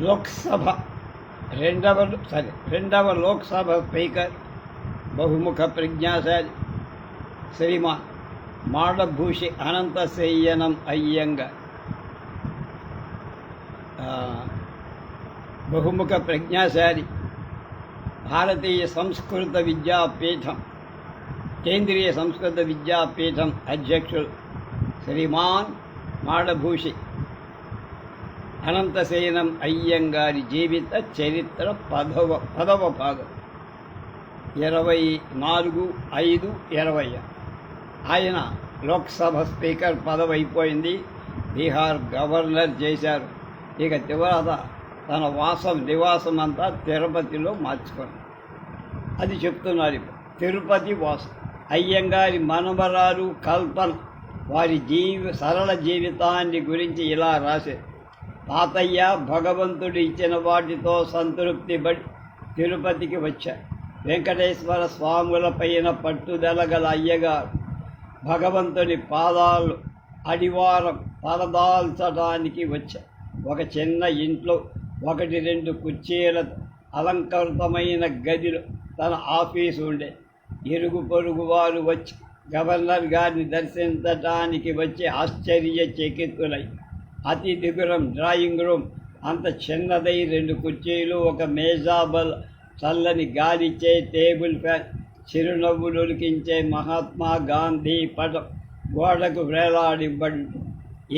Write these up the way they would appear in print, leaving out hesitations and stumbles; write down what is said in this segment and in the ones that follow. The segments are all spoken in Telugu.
లోక్సభ రెండవ లోక్సభ స్పీకర్ బహుముఖ ప్రజ్ఞాశాలి శ్రీమాన్ మాడభూషి అనంతశయనం అయ్యంగార్. బహుముఖ ప్రజ్ఞాశాలి, భారతీయ సంస్కృత విద్యాపీఠం కేంద్రీయ సంస్కృత విద్యాపీఠం అధ్యక్షులు శ్రీమాన్ మాడభూషి అనంతశయనం అయ్యంగారి జీవిత చరిత్ర పదవ భాగం 24/5/20. ఆయన లోక్సభ స్పీకర్ పదవి అయిపోయింది, బీహార్ గవర్నర్ చేశారు. ఇక తర్వాత తన నివాసం అంతా తిరుపతిలో మార్చుకున్నారు. అది చెప్తున్నారు ఇప్పుడు. తిరుపతి వాసం. అయ్యంగారి మనవరాలు కల్పన వారి సరళ జీవితాన్ని గురించి ఇలా రాశారు. తాతయ్య భగవంతుడు ఇచ్చిన వాటితో సంతృప్తి పడి తిరుపతికి వచ్చారు. వెంకటేశ్వర స్వాముల పైన పట్టుదల గల అయ్యగారు భగవంతుని పాదాలు అడివారం తలదాల్చడానికి వచ్చారు. ఒక చిన్న ఇంట్లో 1-2 కుర్చీల అలంకృతమైన గదిలో తన ఆఫీసు ఉండే. ఇరుగు పొరుగు వారు వచ్చి గవర్నర్ గారిని దర్శించడానికి వచ్చి ఆశ్చర్యచకితులై అతిథి గృహం డ్రాయింగ్ రూమ్ అంత చిన్నదై 2 కుర్చీలు, ఒక మేజాబల్, చల్లని గాలిచ్చే టేబుల్ ఫ్యాన్, చిరునవ్వులుకించే మహాత్మా గాంధీ పటం గోడకు వేలాడిబడి.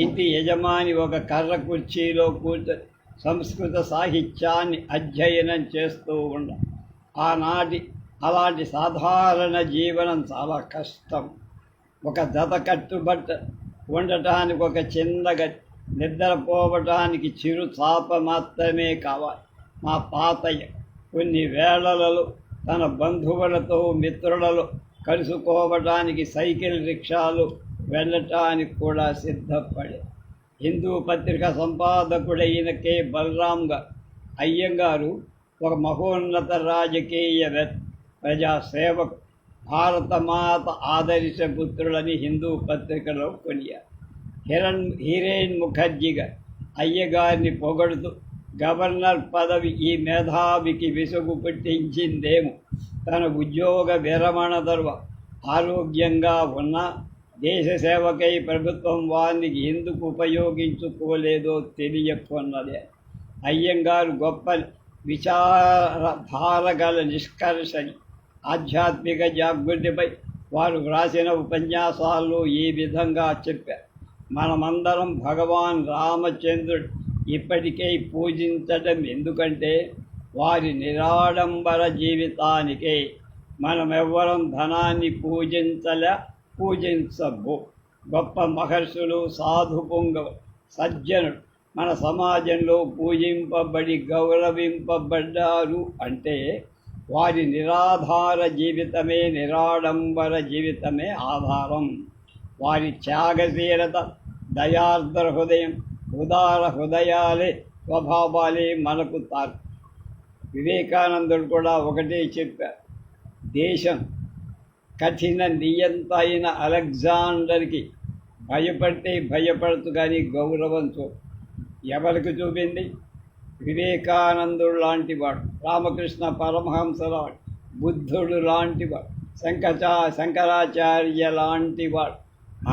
ఇంటి యజమాని ఒక కర్ర కుర్చీలో కూర్చొని సంస్కృత సాహిత్యాన్ని అధ్యయనం చేస్తూ ఉండ. ఆనాటి అలాంటి సాధారణ జీవనం చాలా కష్టం. ఒక జత కట్టుబట్ట ఉండటానికి ఒక చిన్న గది, నిద్రపోవటానికి చిరు చాప మాత్రమే కావాలి. మా తాతయ్య కొన్ని వేళలలో తన బంధువులతో మిత్రులలో కలుసుకోవటానికి సైకిల్ రిక్షాలు వెళ్ళటానికి కూడా సిద్ధపడే. హిందూ పత్రిక సంపాదకుడైన కె బలరామ్ అయ్యంగారు ఒక మహోన్నత రాజకీయవేత్త, ప్రజాసేవకు, భారతమాత ఆదర్శపుత్రులని హిందూ పత్రికలో కొనియారు. హిరేన్ ముఖర్జీగా అయ్యగారిని పొగడుతూ గవర్నర్ పదవి ఈ మేధావికి విసుగు పుట్టించిందేమో, తన ఉద్యోగ విరమణ తర్వాత ఆరోగ్యంగా ఉన్న దేశ సేవకై ప్రభుత్వం వారికి ఎందుకు ఉపయోగించుకోలేదో తెలియకున్నదే. అయ్యంగారు గొప్ప విచారధారగల నిష్కర్షని ఆధ్యాత్మిక జాగృతిపై వారు వ్రాసిన ఉపన్యాసాల్లో ఈ విధంగా చెప్పారు. మనమందరం భగవాన్ రామచంద్రుడు ఇప్పటికే పూజించడం ఎందుకంటే వారి నిరాడంబర జీవితానికే. మనమెవ్వరం ధనాన్ని పూజించబో. గొప్ప మహర్షులు, సాధు పొంగవ సజ్జనుడు మన సమాజంలో పూజింపబడి గౌరవింపబడ్డారు అంటే వారి నిరాధార జీవితమే, నిరాడంబర జీవితమే ఆధారం. వారి త్యాగశీలత, దయార్ద్ర హృదయం, ఉదార హృదయాలే, స్వభావాలే మనకు తారు. వివేకానందుడు కూడా ఒకటే చెప్పారు. దేశం కఠిన నియంత అయిన అలెగ్జాండర్కి భయపడుతూ కానీ గౌరవం ఎవరికి చూపింది? వివేకానందుడు లాంటివాడు, రామకృష్ణ పరమహంసలాడు, బుద్ధుడు లాంటివాడు, శంకరాచార్య లాంటివాడు.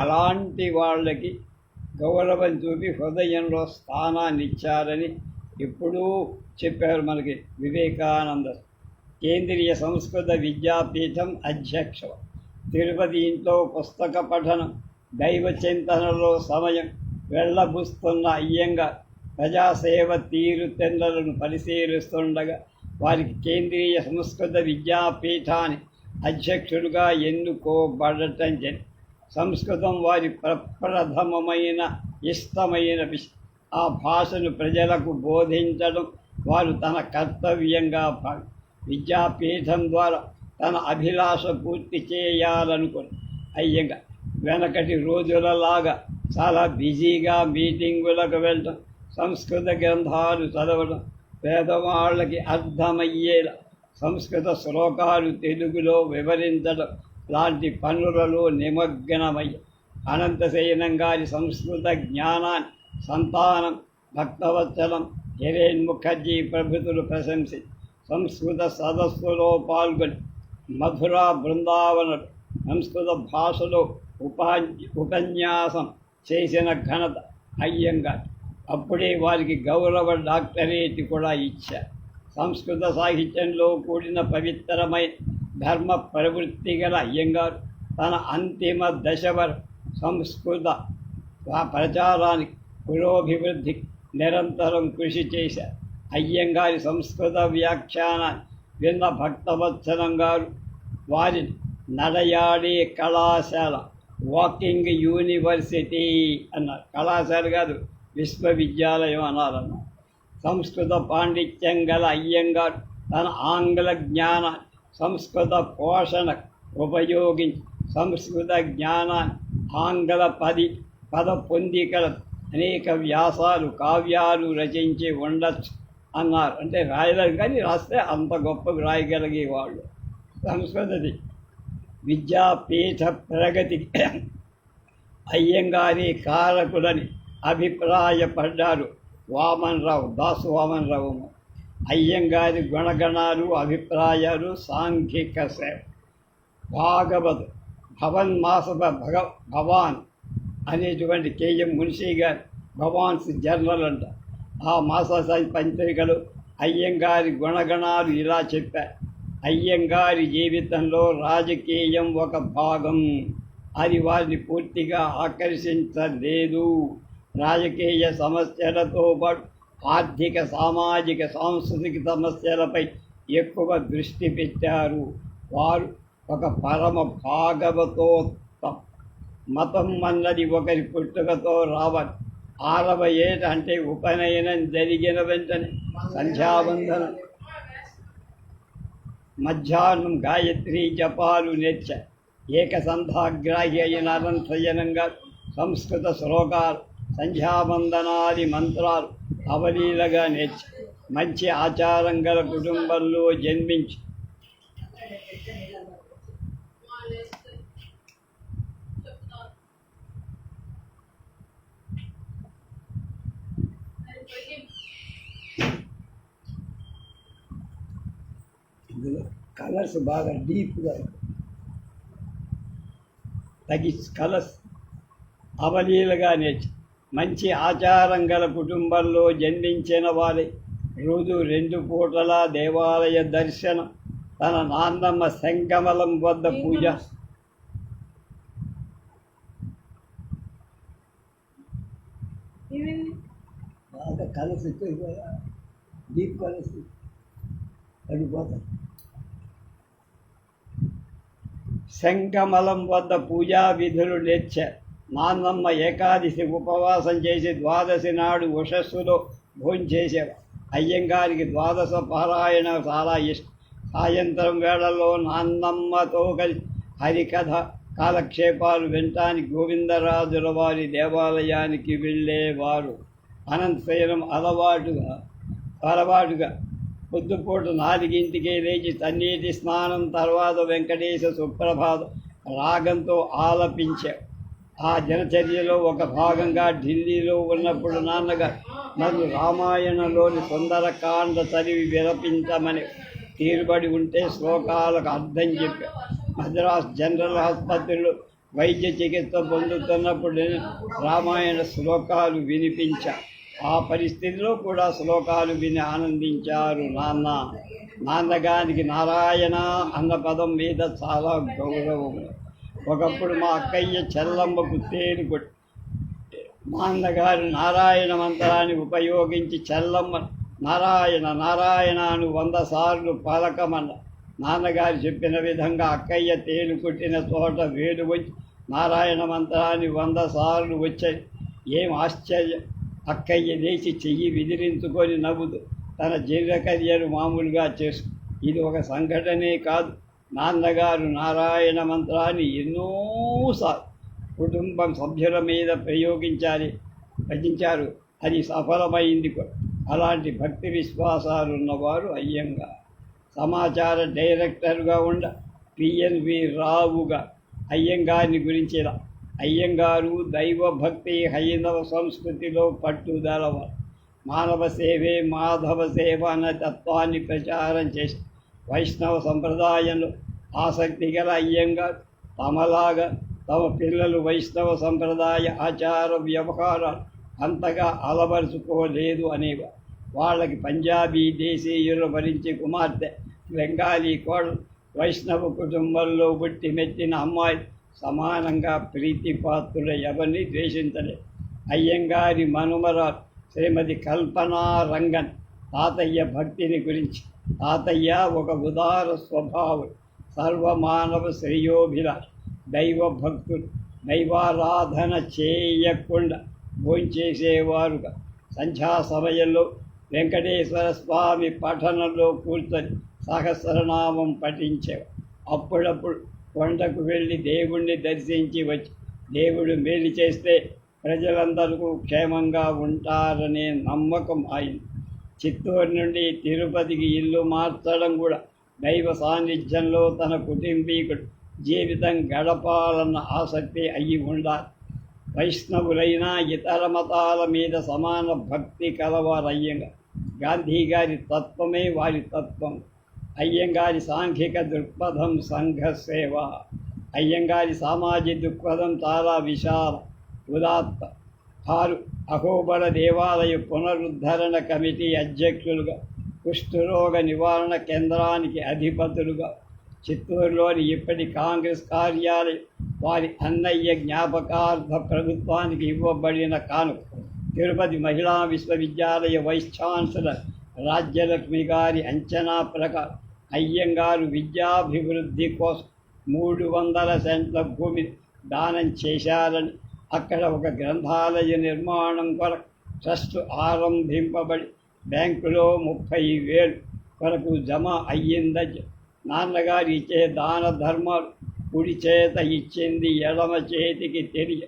అలాంటి వాళ్ళకి గౌరవం చూపి హృదయంలో స్థానాన్ని ఇచ్చారని ఎప్పుడూ చెప్పారు మనకి వివేకానంద. కేంద్రీయ సంస్కృత విద్యాపీఠం అధ్యక్ష. తిరుపతి ఇంట్లో పుస్తక పఠనం, దైవ చింతనలో సమయం వెళ్ళబుస్తున్న అయ్యంగార్ ప్రజాసేవ తీరుతెన్నులను పరిశీలిస్తుండగా వారికి కేంద్రీయ సంస్కృత విద్యాపీఠాన్ని అధ్యక్షుడిగా ఎన్నుకోబడటం జరిగింది. సంస్కృతం వారి ప్రప్రథమమైన ఇష్టమైన విషయం. ఆ భాషను ప్రజలకు బోధించడం వారు తన కర్తవ్యంగా విద్యాపీఠం ద్వారా తన అభిలాష పూర్తి చేయాలనుకుని అయ్యంగార్ వెనకటి రోజులలాగా చాలా బిజీగా మీటింగులకు వెళ్ళడం, సంస్కృత గ్రంథాలు చదవడం, పేదవాళ్ళకి అర్థమయ్యేలా సంస్కృత శ్లోకాలు తెలుగులో వివరించడం లాంటి పనులలో నిమగ్నమయ్య. అనంతశయనం గారి సంస్కృత జ్ఞానాన్ని సంతానం భక్తవత్సలం హిరేన్ ముఖర్జీ ప్రభుతులు ప్రశంసి సంస్కృత సదస్సులో పాల్గొని మధురా బృందావనలు సంస్కృత భాషలో ఉపన్యాసం చేసిన ఘనత అయ్యంగార్. అప్పుడే వారికి గౌరవ డాక్టరేట్ కూడా ఇచ్చారు. సంస్కృత సాహిత్యంలో కూడిన పవిత్రమైన ధర్మ ప్రవృత్తి గల అయ్యంగారు తన అంతిమ దశ వరకు సంస్కృత ప్రచారానికి పురోభివృద్ధికి నిరంతరం కృషి చేశారు. అయ్యంగారి సంస్కృత వ్యాఖ్యానాన్ని విన్న భక్తవత్సలం గారు వారిని నడయాడే కళాశాల, వాకింగ్ యూనివర్సిటీ అన్నారు. కళాశాల కాదు, విశ్వవిద్యాలయం అన్నారన్నారు. సంస్కృత పాండిత్యం గల అయ్యంగారు తన ఆంగ్ల జ్ఞానాన్ని సంస్కృత పోషణ ఉపయోగించి సంస్కృత జ్ఞానాన్ని ఆంగ్ల పద పొందికల అనేక వ్యాసాలు కావ్యాలు రచించి ఉండొచ్చు అన్నారు. అంటే రాయలేరు కానీ రాస్తే అంత గొప్పగా రాయగలిగేవాళ్ళు. సంస్కృతది విద్యాపీఠ ప్రగతికి అయ్యంగారి కారకులని అభిప్రాయపడ్డారు దాసు వామన్రావు. అయ్యంగారి గుణగణాలు అభిప్రాయాలు సాంఘిక సేవ. భాగవత్ భవాన్ అనేటువంటి కేఎం మున్షీ గారు భవాన్స్ జర్నల్ అంట. ఆ మాస పత్రికలు అయ్యంగారి గుణగణాలు ఇలా చెప్పారు: అయ్యంగారి జీవితంలో రాజకీయం ఒక భాగం, అది వారిని పూర్తిగా ఆకర్షించలేదు. రాజకీయ సమస్యలతో పాటు ఆర్థిక, సామాజిక, సాంస్కృతిక సమస్యలపై ఎక్కువ దృష్టి పెట్టారు. వారు ఒక పరమ భాగవతోత్తం. మతం అన్నది ఒకరి పుట్టుకతో రావాలి. 6వ ఏట అంటే ఉపనయనం జరిగిన వెంటనే సంధ్యావందనం, మధ్యాహ్నం గాయత్రి జపాలు నేర్చారు. ఏకసంధాగ్రాహి అయిన అనంతయనంగా సంస్కృత శ్లోకాలు, సంధ్యావందనాది మంత్రాలు అవలీలగా నేర్చారు. మంచి ఆచారం గల కుటుంబంలో జన్మించి కలర్స్ బాగా డీప్గా కలర్స్ అవలీలగా నేర్చి మంచి ఆచారం గల కుటుంబంలో జన్మించిన వారి రోజు 2 పూటల దేవాలయ దర్శనం, తన నాన్నమ్మ సంగమలం వద్ద పూజ, బాగా కలిసి డీప్ కలిసి పడిపోతాయి. సంగమలం వద్ద పూజా విధులు నేర్చారు. నాన్నమ్మ ఏకాదశి ఉపవాసం చేసి ద్వాదశి నాడు ఉషస్సులో భోంచేసేవారు. అయ్యంగారికి ద్వాదశ పారాయణ చాలా ఇష్టం. సాయంత్రం వేళల్లో నాన్నమ్మతో కలిసి హరికథ కాలక్షేపాలు వినటానికి గోవిందరాజుల వారి దేవాలయానికి వెళ్ళేవారు. అనంతశయనం అలవాటుగా పొద్దుపూట 4ంటికే లేచి తన్నీటి స్నానం తర్వాత వెంకటేశ సుప్రభాతం రాగంతో ఆలపించారు. ఆ దినచర్యలో ఒక భాగంగా ఢిల్లీలో ఉన్నప్పుడు నాన్నగారు నన్ను రామాయణంలోని సుందరకాండ చదివి విరపించమని తీరుబడి ఉంటే శ్లోకాలకు అర్థం చెప్పారు. మద్రాస్ జనరల్ ఆసుపత్రిలో వైద్య చికిత్స పొందుతున్నప్పుడు రామాయణ శ్లోకాలు వినిపించారు. ఆ పరిస్థితిలో కూడా శ్లోకాలు విని ఆనందించారు నాన్నగారికి నారాయణ అన్న పదం మీద చాలా గౌరవం. ఒకప్పుడు మా అక్కయ్య చెల్లమ్మకు తేరు కొట్టి నాన్నగారు నారాయణ మంత్రాన్ని ఉపయోగించి చెల్లమ్మ నారాయణ నారాయణ అని 100 సార్లు పలకమన్న. నాన్నగారు చెప్పిన విధంగా అక్కయ్య తేలు కొట్టిన చోట వేలు వచ్చి నారాయణ మంత్రాన్ని 100 సార్లు వచ్చాయి. ఏం ఆశ్చర్యం! అక్కయ్య లేచి చెయ్యి విదిరించుకొని నవ్వుతూ తన జీర్ణక్రియలు మామూలుగా చేసు. ఇది ఒక సంఘటనే కాదు. నాన్నగారు నారాయణ మంత్రాన్ని ఎన్నోసార్లు కుటుంబం సభ్యుల మీద భజించారు. అది సఫలమైంది కూడా. అలాంటి భక్తి విశ్వాసాలు ఉన్నవారు అయ్యంగారు. సమాచార డైరెక్టర్గా ఉండ పిఎన్వి రావుగా అయ్యంగారిని గురించి అయ్యంగారు దైవభక్తి, హైందవ సంస్కృతిలో పట్టుదలవారు. మానవ సేవే మాధవ సేవ అనే తత్వాన్ని ప్రచారం చేసి వైష్ణవ సంప్రదాయంలో ఆసక్తి గల అయ్యంగార్ తమలాగా తమ పిల్లలు వైష్ణవ సంప్రదాయ ఆచార వ్యవహారాలు అంతగా అలవరుచుకోలేదు అనేవారు. వాళ్ళకి పంజాబీ దేశీయులు భరించి కుమార్తె బెంగాలీ కోడలు వైష్ణవ కుటుంబంలో పుట్టి మెచ్చిన అమ్మాయి సమానంగా ప్రీతిపాత్రుల ఎవరిని ద్వేషించలేదు. అయ్యంగారి మనుమరాలు శ్రీమతి కల్పనా రంగన్ తాతయ్య భక్తిని గురించి, తాతయ్య ఒక ఉదార స్వభావుడు, సర్వమానవ శ్రేయోభిలాష్, దైవభక్తుడు, దైవారాధన చేయకుండా భోంచేసేవారుగా సంధ్యా సమయంలో వెంకటేశ్వర స్వామి పఠనంలో కూర్చొని సహస్రనామం పఠించేవారు. అప్పుడప్పుడు కొండకు వెళ్ళి దేవుణ్ణి దర్శించి వచ్చి దేవుడు మేలు చేస్తే ప్రజలందరూ క్షేమంగా ఉంటారనే నమ్మకం అయింది. చిత్తూరు నుండి తిరుపతికి ఇల్లు మార్చడం కూడా దైవ సాన్నిధ్యంలో తన కుటుంబీకుడు జీవితం గడపాలన్న ఆసక్తి అయి ఉండాలి. వైష్ణవులైన ఇతర మతాల మీద సమాన భక్తి కలవారయ్యంగా. గాంధీ గారి తత్వమే వారి తత్వం. అయ్యంగారి సాంఘిక దృక్పథం సంఘ సేవ. అయ్యంగారి సామాజిక దృక్పథం చాలా విశాల ఉదాత్త. 6 అహోబల దేవాలయ పునరుద్ధరణ కమిటీ అధ్యక్షులుగా, కుష్ఠరోగ నివారణ కేంద్రానికి అధిపతులుగా, చిత్తూరులోని ఇప్పటి కాంగ్రెస్ కార్యాలయం వారి అన్నయ్య జ్ఞాపకార్థ ప్రభుత్వానికి ఇవ్వబడిన కానుక. తిరుపతి మహిళా విశ్వవిద్యాలయ వైస్ ఛాన్సలర్ రాజ్యలక్ష్మి గారి అంచనా ప్రకారం అయ్యంగారు విద్యాభివృద్ధి కోసం 300 సెంట్ల భూమిని దానం చేశారని, అక్కడ ఒక గ్రంథాలయ నిర్మాణం కొరకు ట్రస్ట్ ఆరంభింపబడి బ్యాంకులో 30,000 వరకు జమ అయ్యిందని, నాన్నగారు ఇచ్చే దాన ధర్మాలు కుడి చేత ఇచ్చింది ఎడమ చేతికి తెలియ,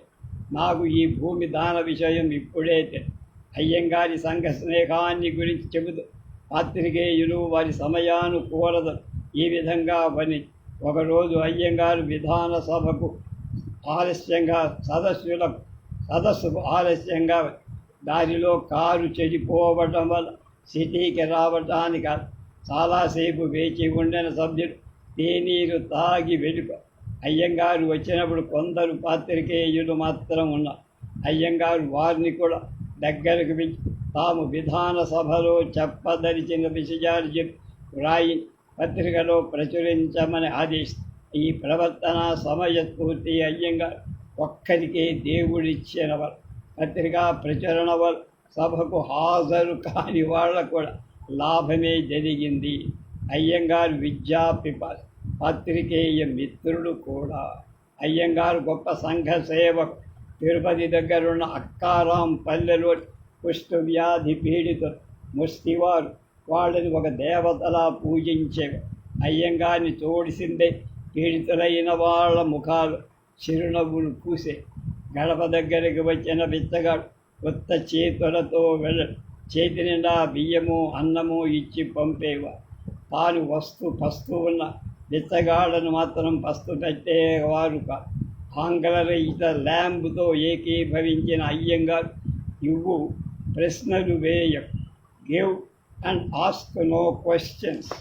నాకు ఈ భూమి దాన విషయం ఇప్పుడే తెలియదు. అయ్యంగారి సంఘ స్నేహాన్ని గురించి చెబుతూ పాత్రికేయులు వారి సమయానుకూలత ఈ విధంగా పని. ఒకరోజు అయ్యంగారు విధాన సభకు ఆలస్యంగా సదస్సుకు ఆలస్యంగా దారిలో కారు చెడిపోవడం వల్ల సిటీకి రావటానికి చాలాసేపు వేచి ఉండిన సభ్యులు తేనీరు తాగి వెలుక. అయ్యంగారు వచ్చినప్పుడు కొందరు పాత్రికేయులు మాత్రం ఉన్నారు. అయ్యంగారు వారిని కూడా దగ్గరకు పిలిచి తాము విధాన సభలో చెప్పదలిచిన విషయాలు చెప్పి వ్రాయి పత్రికలో ప్రచురించమని ఆదేశిస్తారు. ఈ ప్రవర్తన సమయస్ఫూర్తి అయ్యంగారు ఒక్కరికే దేవుడిచ్చినవారు. పత్రికా ప్రచురణ వల్ల సభకు హాజరు కాని వాళ్ళకు కూడా లాభమే జరిగింది. అయ్యంగారు విద్యాపిపాస, పాత్రికేయ మిత్రుడు కూడా. అయ్యంగారు గొప్ప సంఘ సేవకు. తిరుపతి దగ్గరున్న అక్కారాం పల్లెలో కుష్ఠ వ్యాధి పీడితులు ముష్టివారు వాళ్ళని ఒక దేవతలా పూజించేవారు. అయ్యంగారిని చూడిసిందే పీడితులైన వాళ్ళ ముఖాలు చిరునవ్వులు పూసే. గడప దగ్గరికి వచ్చిన బిచ్చగాడు కొత్త చేతులతో చేతి నిండా బియ్యము అన్నము ఇచ్చి పంపేవారు. తాను పస్తు ఉన్న బిచ్చగాళ్ళను మాత్రం పస్తు పెట్టేవారు కాదు. ఆంగ్లరహిత ల్యాంబ్తో ఏకీభవించిన అయ్యంగారు ఇవ్వు ప్రశ్నలు వేయ, give and ask no questions.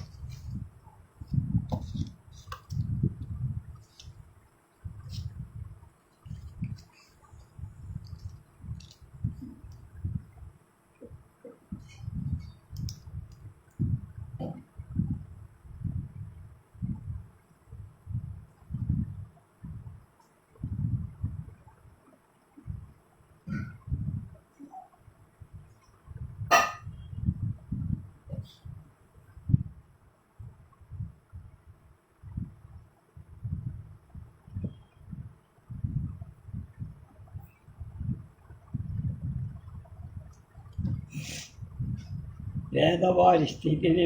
పేదవారి స్థితిని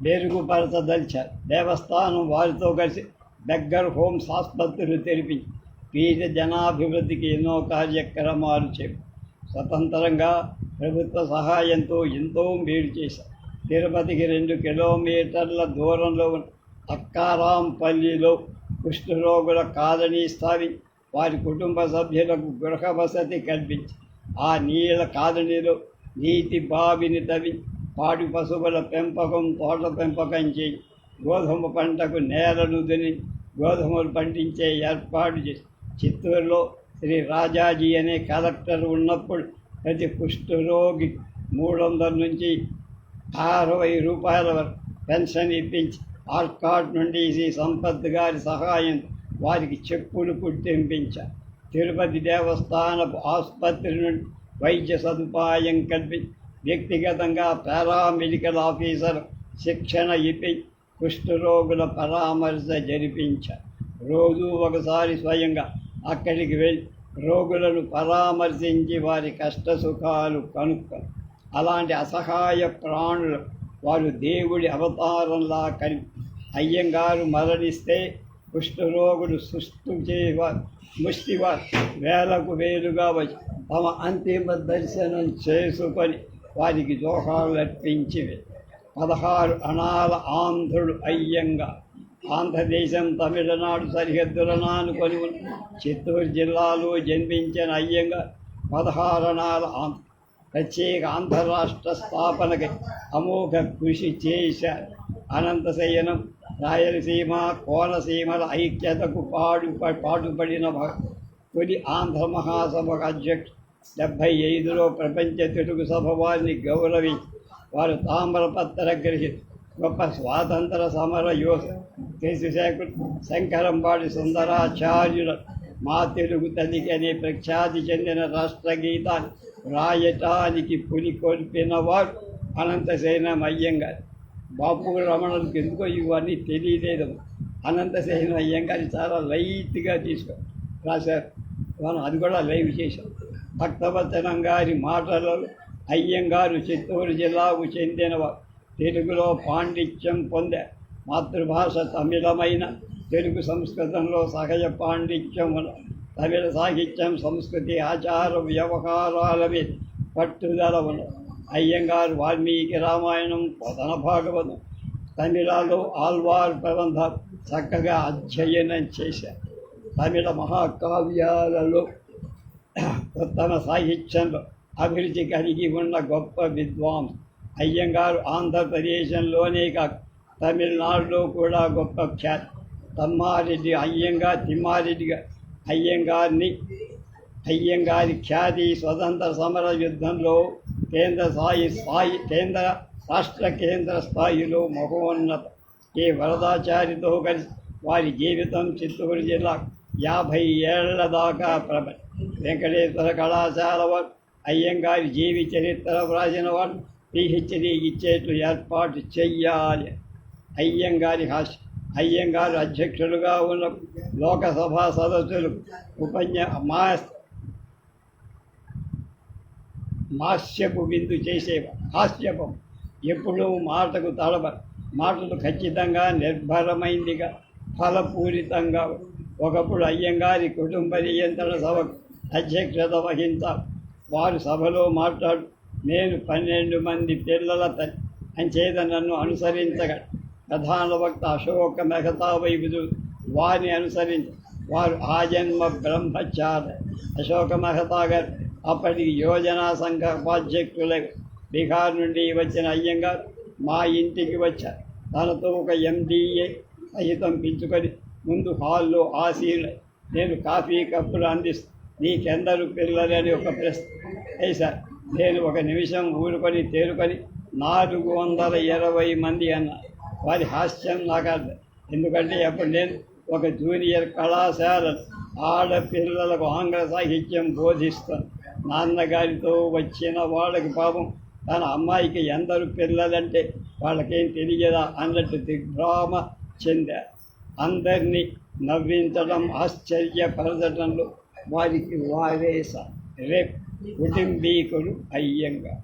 మెరుగుపరచదలిచారు. దేవస్థానం వారితో కలిసి దగ్గర హోమ్స్ ఆసుపత్రులు తెరిపించి పేద జనాభివృద్ధికి ఎన్నో కార్యక్రమాలు చెప్పి స్వతంత్రంగా ప్రభుత్వ సహాయంతో ఎంతో మేలు చేశారు. తిరుపతికి 2 కిలోమీటర్ల దూరంలో ఉన్న అక్కారాంపల్లిలో కుష్ఠరోగుల కాలనీ స్థాపించి వారి కుటుంబ సభ్యులకు గృహ వసతి కల్పించి ఆ నీళ్ళ కాలనీలో నీటి బావిని తవ్వి పాడి పశువుల పెంపకం, తోట పెంపకం చేయి. గోధుమ పంటకు నేలను దుని గోధుమలు పండించే ఏర్పాటు చేసి చిత్తూరులో శ్రీ రాజాజీ అనే కలెక్టర్ ఉన్నప్పుడు ప్రతి కుష్ఠరోగి 300 నుంచి 60 రూపాయల వరకు పెన్షన్ ఇప్పించి ఆర్కాట్ నుండి శ్రీ సంపత్ గారి సహాయం వారికి చెప్పులు కుట్టింపించారు. తిరుపతి దేవస్థానపు ఆసుపత్రి నుండి వైద్య సదుపాయం కల్పించి వ్యక్తిగతంగా పారామెడికల్ ఆఫీసర్ శిక్షణ ఇప్పించి కుష్ఠరోగుల పరామర్శ జరిపించారు. రోజు ఒకసారి స్వయంగా అక్కడికి వెళ్ళి రోగులను పరామర్శించి వారి కష్ట సుఖాలు కనుక్కొని అలాంటి అసహాయ ప్రాణులు వారు దేవుడి అవతారంలా అయ్యంగారు మరణిస్తే కుష్ఠరోగులు ముష్టివారు వేలకు వేలుగా వచ్చి తమ అంతిమ దర్శనం చేసుకొని వారికి దోహాలు అర్పించివి. 16 అణాల ఆంధ్రుడు అయ్యంగా ఆంధ్రదేశం తమిళనాడు సరిహద్దులను ఆనుకొని ఉన్న చిత్తూరు జిల్లాలో జన్మించిన అయ్యంగా 16 అణాల ప్రత్యేక ఆంధ్ర రాష్ట్ర స్థాపనకై అమోఘ కృషి చేశారు. అనంతశయనం రాయలసీమ కోనసీమల ఐక్యతకు పాటుపడిన తొలి ఆంధ్ర మహాసభకు అధ్యక్షుడు. 75లో ప్రపంచ తెలుగు సభ వారిని గౌరవించి వారు తామ్రపత్ర గ్రహీత గొప్ప స్వాతంత్ర సమర యోధ కేశిశేఖరుడు శంకరంబాడి సుందరాచార్యుల మా తెలుగు తల్లికి అనే ప్రఖ్యాతి చెందిన రాష్ట్ర గీతాన్ని రాయటానికి పులికొల్పిన వారు అనంతశయనం అయ్యంగారు. బాపు రమణులకు ఎందుకో ఇవన్నీ తెలియలేదు. అనంతశయనం అయ్యంగారు చాలా లైట్గా తీసుకొని రాశారు. మనం అది కూడా లైవ్ చేశాం. భక్తవచనం గారి మాటలలో అయ్యంగారు చిత్తూరు జిల్లాకు చెందినవారు. తెలుగులో పాండిత్యం పొందారు. మాతృభాష తమిళమైన తెలుగు సంస్కృతంలో సహజ పాండిత్యం తమిళ సాహిత్యం సంస్కృతి ఆచార వ్యవహారాల మీద పట్టుదల ఉన్నది. అయ్యంగారు వాల్మీకి రామాయణం, పోతన భాగవతం, తమిళలో ఆల్వార్ ప్రబంధాలు చక్కగా అధ్యయనం చేశారు. తమిళ మహాకావ్యాలలో ఉత్తమ సాహిత్యంలో అభిరుచి కలిగి ఉన్న గొప్ప విద్వాంసు. అయ్యంగారు ఆంధ్రప్రదేశంలోనే కాక తమిళనాడులో కూడా గొప్ప ఖ్యాతి. తిమ్మారెడ్డిగా అయ్యంగారి ఖ్యాతి స్వతంత్ర సమర యుద్ధంలో కేంద్ర రాష్ట్ర కేంద్ర స్థాయిలో మహోన్నత. కె వరదాచారితో కలిసి వారి జీవితం చిత్తూరు జిల్లా 50 ఏళ్ల దాకా ప్రబలి. వెంకటేశ్వర కళాశాల వారు అయ్యంగారి జీవి చరిత్ర వ్రాసిన వారు PhD ఇచ్చేట్లు ఏర్పాటు చెయ్యాలి. అయ్యంగారు అధ్యక్షులుగా ఉన్న లోకసభ సదస్సులు హాస్యపు విందు చేసేవారు. హాస్యపం ఎప్పుడూ మాటకు మాటలు ఖచ్చితంగా నిర్భరమైందిగా ఫలపూరితంగా. ఒకప్పుడు అయ్యంగారి కుటుంబ నియంత్రణ సభకు అధ్యక్షత వహించారు. వారు సభలో మాట్లాడు, నేను 12 మంది పిల్లల తల్లి అంచేత నన్ను అనుసరించగల ప్రధాన వక్త అశోక మెహతా వైపు వారిని అనుసరించి వారు ఆజన్మ బ్రహ్మచారి. అశోక మెహతా గారు అప్పటికి యోజనా సంఘ ఉపాధ్యక్షులై బీహార్ నుండి వచ్చిన అయ్యంగారు మా ఇంటికి వచ్చారు. తనతో ఒక MDA సహితం పిలుచుకొని ముందు హాల్లో ఆసీనులై నేను కాఫీ కప్పులు అందిస్తాను, నీకెందరు పిల్లలని ఒక ప్రశ్న వేశారు. నేను ఒక నిమిషం ఊరుకొని తేరుకొని 420 మంది అన్నారు. వారి హాస్యం నాకు అర్థం. ఎందుకంటే అప్పుడు నేను ఒక జూనియర్ కళాశాల ఆడపిల్లలకు ఆంగ్ల సాహిత్యం బోధిస్తాను. నాన్నగారితో వచ్చిన వాళ్ళకి పాపం తన అమ్మాయికి ఎందరు పిల్లలంటే వాళ్ళకేం తెలియదా అన్నట్టు దిగ్భ్రామ చెందారు. అందరినీ నవ్వించడం, ఆశ్చర్యపరచడంలో వారికి వారేస రేపు కుటుంబీకుడు అయ్యంగా.